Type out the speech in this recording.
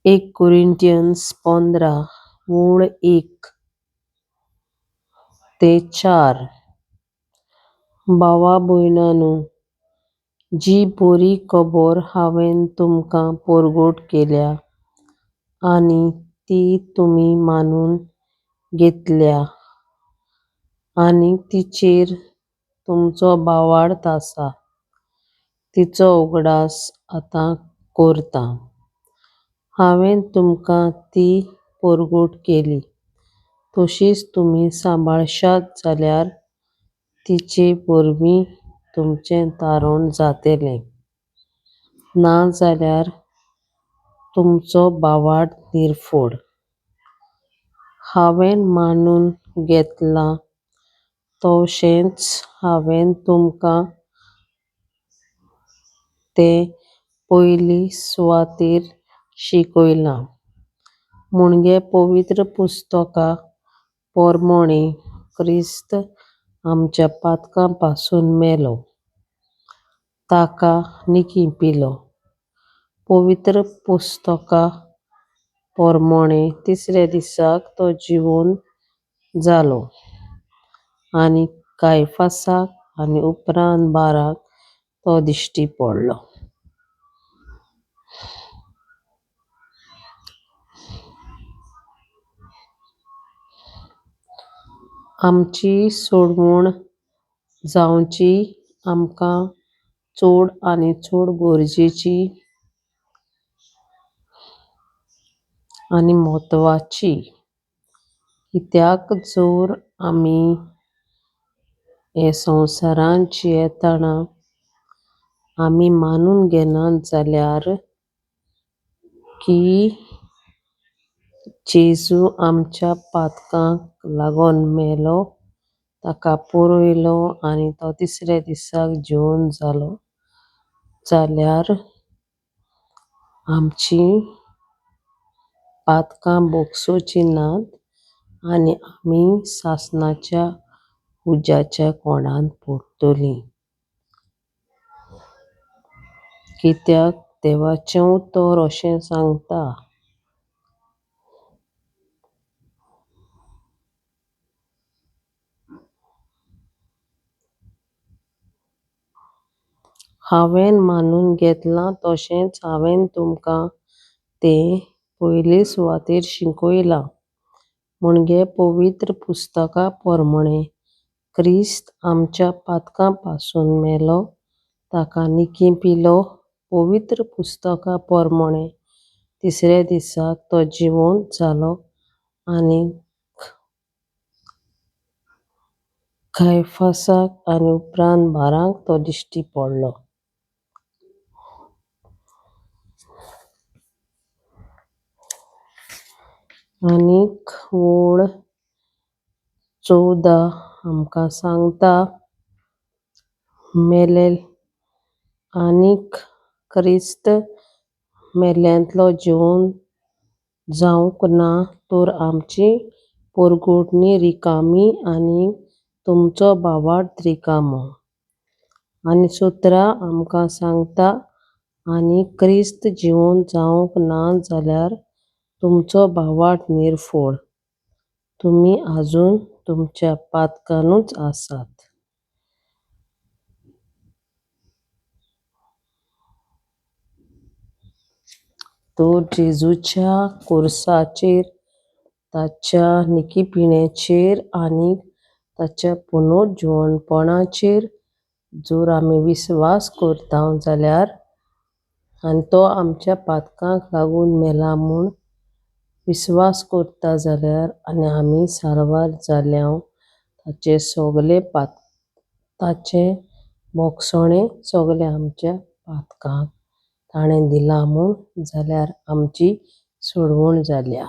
एक कोरिंथियन्स 15 ओळ 1 ते 4. भावा भयणांनो, जी बरी खबर हांवें तुमकां परगट केल्या आनी ती तुमी मानून घेतल्या आनी तिचेर तुमचो बावार्थ आसा, तिचो उगडास आतां करतां. हांवें तुमकां ती परगट केली तशीच तुमी सांबाळशात जाल्यार तिचे वरवीं तुमचें तारण जातलें, नाजाल्यार तुमचो बावार्थ निर्फळ. हांवें मानून घेतलां तशेंच हांवें तुमकां तें पयली सुवातेर शिकयलां. मुणगे पवित्र पुस्तका पोरमोणें क्रिस्त आमच्या पातकां पासून मेलो, ताका निखिपिलो. पवित्र पुस्तका पोरमोणें तिसऱ्या दिसाक तो जिवंत जालो आनी कायफासाक आनी उपरांत बाराक तो दिश्टी पडलो. आमची सोडवण जावची आमकां चड आनी चड गरजेची आनी म्हत्वाची, कित्याक जर आमी हे संवसारांत जियेतना आमी मानून घेनात जाल्यार की जेजू आमच्या पातकांक लागून मेलो, ताका पुरयलो आनी तो तिसऱ्या दिसाक जिवंत जालो, जाल्यार आमचीं पातकां भोगसुचीं नात आनी आमी सासणाच्या उज्याच्या कोंडांत पडटलीं. कित्याक देवाचें उतर अशें सांगता, हांवें मानून घेतलां तशेंच हांवें तुमकां तें पयली सुवातेर शिकयलां. मुणगे पवित्र पुस्तका पोरमोणें क्रिस्त आमच्या पातकां पासून मेलो, ताका निखिपिलो. पवित्र पुस्तका पोरमोणें तिसऱ्या दिसाक तो जिवंत जालो आनी कायफासाक आनी उपरांत बाराक तो दिश्टी पडलो. आनीक ओळ 14 आमकां सांगता, आनीक क्रिस्त मेल्यांतलो जिवंत जावंक ना तर आमची परगटणी रिकामी आनी तुमचो बावार्थ रिकामो. आनी 17 आमकां सांगता, आनीक क्रिस्त जिवंत जावंक ना जाल्यार तुमचो बावार्थ निर्फळ, तुमी आजून तुमच्या पातकांतूच आसात. तर जेजूच्या खुर्साचेर, ताच्या निखिपिण्याचेर आनी ताच्या पुनरुज्जीवनपणाचेर जर आमी विस्वास करता जाल्यार आनी तो आमच्या पातकांक लागून मेला म्हूण विस्वास करता जाल्यार आनी आमी सारवार जाल्यांत ताचें मोगसणें सगळें आमच्या पातकांक ताणें दिलां म्हूण जाल्यार आमची सोडवण जाल्या.